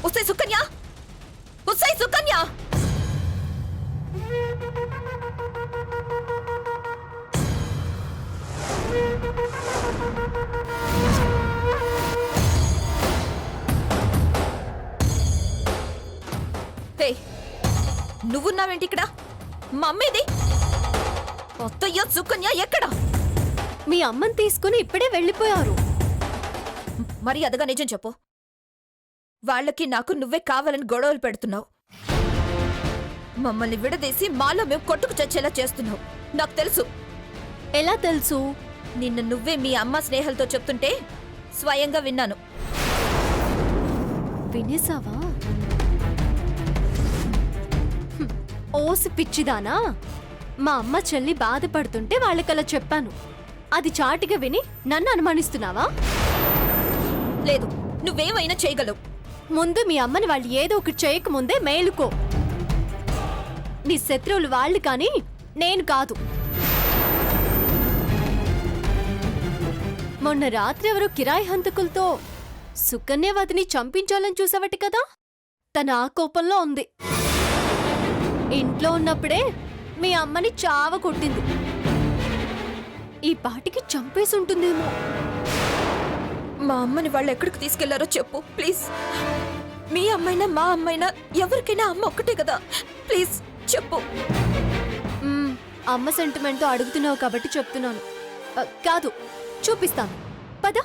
ఉసై సుకన్య, ఉసై సుకన్య. నువ్వున్నావేంటి ఇక్కడ? మా అమ్మేది? అత్తయ్య సుకన్య ఎక్కడ? మీ అమ్మని తీసుకుని ఇప్పుడే వెళ్ళిపోయారు. మరి అదగా నిజం చెప్పు. వాళ్ళకి నాకు నువ్వే కావాలని గొడవలు పెడుతున్నావు. మమ్మల్ని విడదీసి మాలో మేము కొట్టుకు చచ్చేలా చేస్తున్నావు. నాకు తెలుసు. ఎలా తెలుసు? నిన్న నువ్వే మీ అమ్మ స్నేహలతో చెప్తుంటే స్వయంగా విన్నాను. వినేసావా? ఓసి పిచ్చిదానా. మా అమ్మ చెల్లి బాధపడుతుంటే వాళ్ళకలా చెప్పాను. అది చాటిగా విని నన్ను అనుమానిస్తున్నావా? లేదు, నువ్వేమైనా చేయగలవు. ముందు మీ అమ్మని వాళ్ళు ఏదో ఒకటి చేయకముందే మేలుకో. నీ శత్రువులు వాళ్ళు కానీ నేను కాదు. మొన్న రాత్రి ఎవరో కిరాయి హంతకులతో సుకన్యవతిని చంపించాలని చూసావటి కదా? తన ఆ కోపంలో ఉంది. ఇంట్లో ఉన్నప్పుడే మీ అమ్మని చావ కొట్టింది. ఈ పాటికి చంపేసి ఉంటుందేమో. మా అమ్మని వాళ్ళు ఎక్కడికి తీసుకెళ్లారో చెప్పు ప్లీజ్. మీ అమ్మైనా మా అమ్మైనా ఎవరికైనా అమ్మ ఒక్కటే కదా. ప్లీజ్ చెప్పు. అమ్మ సెంటిమెంట్తో అడుగుతున్నావు కాబట్టి చెప్తున్నాను. కాదు, చూపిస్తాను. పద.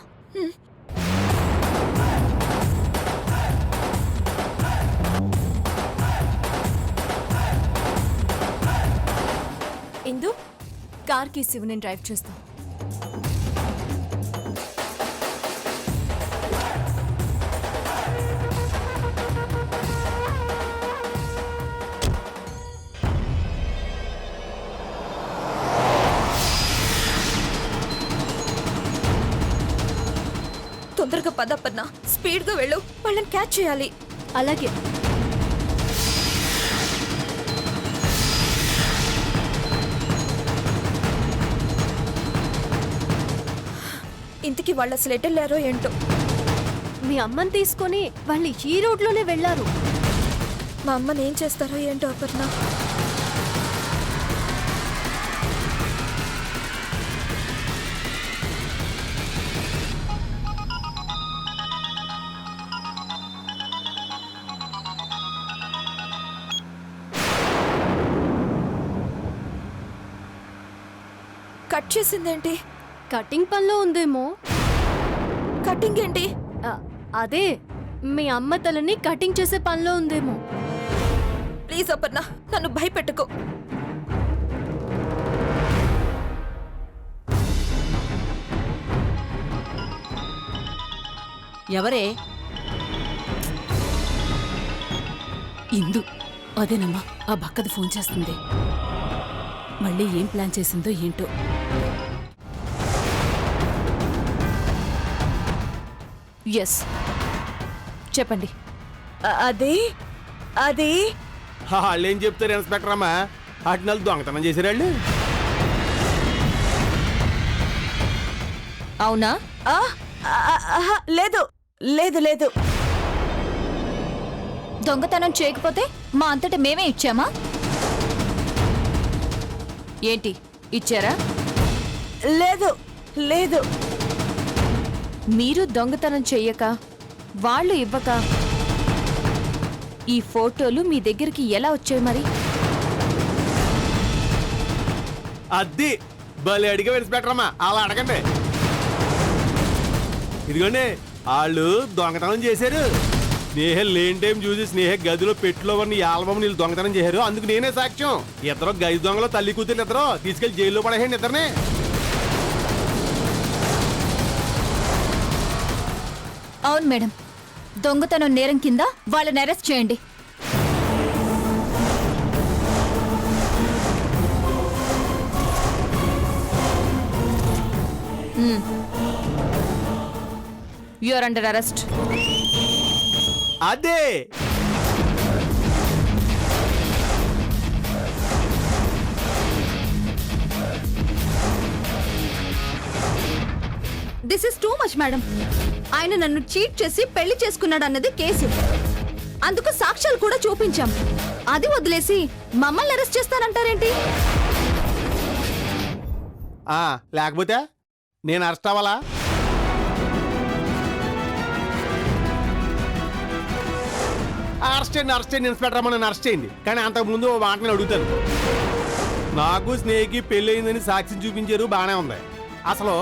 ఇందు, కార్ కీస్ ఇవ్వు, నేను డ్రైవ్ చేస్తాను. తొందరగా పదపన్నా, స్పీడ్గా వెళ్ళు. వాళ్ళని క్యాచ్ చేయాలి. అలాగే. ఇంతకీ వాళ్ళు అసలు ఎటెళ్ళారో ఏంటో. మీ అమ్మని తీసుకొని వాళ్ళు ఈ రోడ్లోనే వెళ్లారు. మా అమ్మని ఏం చేస్తారో ఏంటో అపర్ణ. కట్ చేసిందేంటి? కటింగ్ పనిలో ఉందేమో. కటింగ్ ఏంటి? అదే మీ అమ్మ తలని కటింగ్ చేసే పనిలో ఉందేమో. ప్లీజ్ అపర్ణ, నన్ను భయపెట్టుకో. ఎవరే? ఇందు. అదేనమ్మా, ఆ బక్కది ఫోన్ చేస్తుంది. మళ్ళీ ఏం ప్లాన్ చేసిందో ఏంటో. ఎస్, చెప్పండి. అదే అదే వాళ్ళు ఏం చెప్తారు ఇన్స్పెక్టర్ అమ్మా? అటు దొంగతనం చేశారు వాళ్ళు. అవునా? లేదు లేదు లేదు. దొంగతనం చేయకపోతే మా అంతటా మేమే ఇచ్చామా? ఏంటి, ఇచ్చారా? లేదు లేదు. మీరు దొంగతనం చెయ్యక, వాళ్ళు ఇవ్వక ఈ ఫోటోలు మీ దగ్గరికి ఎలా వచ్చాయి మరి? అది భలే అడిగా ఇన్స్పెక్టర్ అమ్మా, అలా అడగండి. ఇదిగోండి, వాళ్ళు దొంగతనం చేశారు. స్నేహ లేని టైం చూసి స్నేహ గదిలో పెట్టులో ఉన్న ఆల్బమ్ నీళ్ళు దొంగతనం చేశారు. అందుకు నేనే సాక్ష్యం. ఇద్దరు గది దొంగలో తల్లి కూతురు ఇద్దరు తీసుకెళ్లి జైల్లో పడేయండి ఇద్దరిని. అవును మేడం, దొంగతనం నేరం కింద వాళ్ళని అరెస్ట్ చేయండి. You are under arrest. అదే this is too much madam. ఆయన నన్ను చీట్ చేసి పెళ్లి చేసుకున్నాడు అన్నది కేసు. అందుకు సాక్ష్యాలు కూడా చూపించాం. అది వదిలేసి మమ్మల్ని అరెస్ట్ చేస్తానంటారేంటి? లేకపోతే నేను అరెస్ట్ అవ్వాలా? అరెస్ట్ చేయండి ఇన్స్పెక్టర్ అమ్మ, నన్ను అరెస్ట్ చేయండి. కానీ అంతకుముందు ఓ మాట నేను అడుగుతాను. నాకు స్నేహికి పెళ్ళయిందని సాక్ష్యం చూపించారు, బాగానే ఉంది. అసలు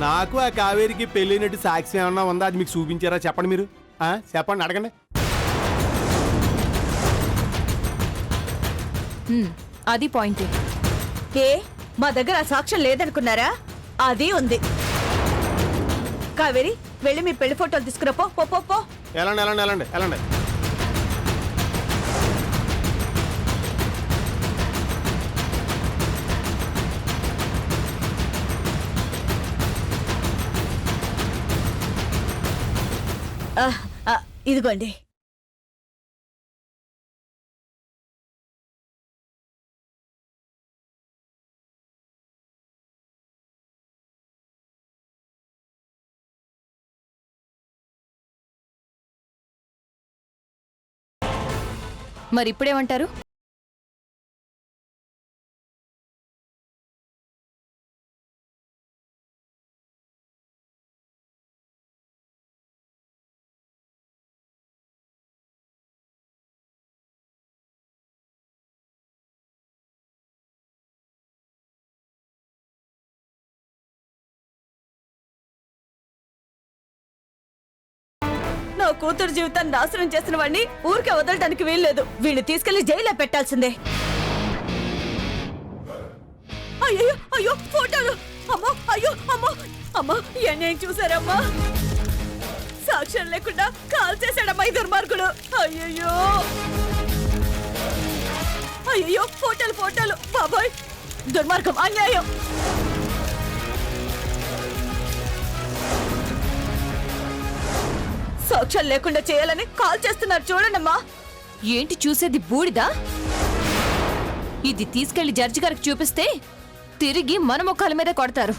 నాకు ఆ కావేరికి పెళ్ళైనట్టు సాక్ష్యం ఏమన్నా ఉందా? అది మీకు చూపించారా? చెప్పండి మీరు. చెప్పండి, అడగండి. అది పాయింట్. ఏ మా దగ్గర ఆ సాక్ష్యం లేదనుకున్నారా? అది ఉంది. కావేరి, వెళ్ళి మీ పెళ్లి ఫోటోలు తీసుకురా. పో పో పో. వెళ్ళండి. ఇదిగోండి. మరి ఇప్పుడేమంటారు? నా కూతురు జీవితాన్ని నాశనం చేసిన వాడిని ఊరికే వదలటానికి వీల్లేదు. వీడిని తీసుకెళ్లి జైల్లో పెట్టాల్సిందే. అయ్యో ఫోటోలు! అమ్మో, అయ్యో, అమ్మో, అమ్మో, ఏం చూసారమ్మా? సాక్ష్యం లేకుండా కాల్ చేశాడమ్మా ఈ దుర్మార్గుడు. అయ్యో ఫోటోలు! బాబాయ్, దుర్మార్గం, అన్యాయం. సాక్ష్యాలు లేకుండా చేయాలని కాల్ చేస్తున్నారు, చూడండమ్మా. ఏంటి చూసేది, బూడిదా? ఇది తీసుకెళ్లి జడ్జి గారికి చూపిస్తే తిరిగి మన ముఖాల మీద కొడతారు.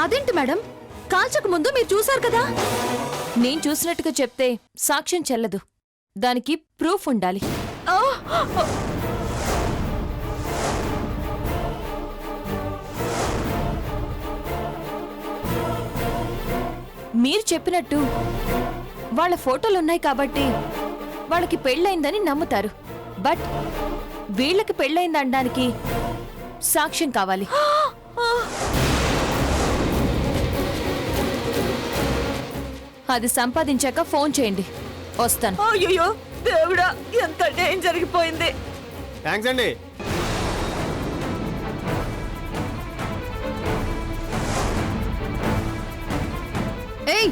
అదేంటి మేడం, కాల్చక ముందు మీరు చూశారు కదా? నేను చూసినట్టుగా చెప్తే సాక్ష్యం చెల్లదు, దానికి ప్రూఫ్ ఉండాలి. మీరు చెప్పినట్టు వాళ్ళ ఫోటోలున్నాయి కాబట్టి వాళ్ళకి పెళ్ళైందని నమ్ముతారు. బట్ వీళ్ళకి పెళ్ళైందనడానికి సాక్ష్యం కావాలి. అది సంపాదించాక ఫోన్ చేయండి, వస్తాను. అయ్యో దేవుడా, ఎంత ఏం జరిగిపోయింది. థ్యాంక్స్ అండి. ఏయ్,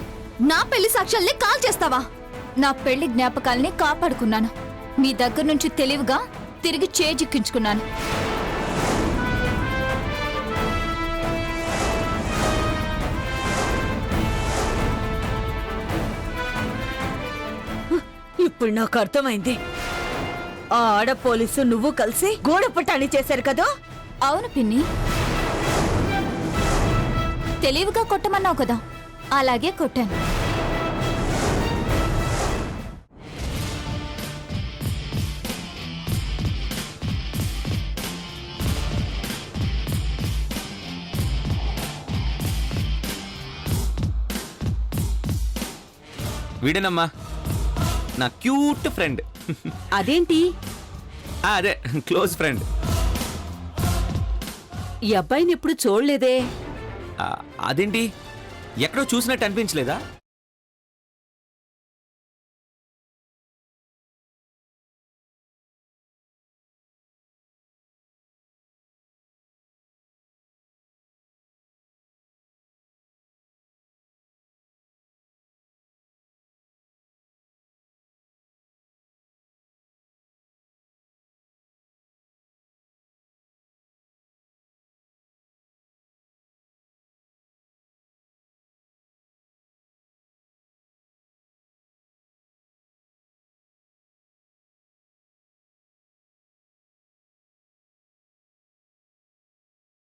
నా పెళ్లి సాక్ష్యాల్ని కాల్ చేస్తావా? నా పెళ్లి జ్ఞాపకాల్ని కాపాడుకున్నాను, మీ దగ్గర నుంచి తెలివిగా తిరిగి చేజిక్కించుకున్నాను. ఇప్పుడు నాకు అర్థమైంది. ఆ ఆడ పోలీసు నువ్వు కలిసి గూడపుటాన్ని చేశారు కదా? అవును పిన్ని, తెలివిగా కొట్టమన్నావు కదా, అలాగే కొట్టాను. వీడేనమ్మా నా క్యూట్ ఫ్రెండ్. అదేంటి, అదే క్లోజ్ ఫ్రెండ్. ఈ అబ్బాయిని ఎప్పుడు చూడలేదే? అదేంటి, ఎక్కడో చూసినట్టు అనిపించలేదా?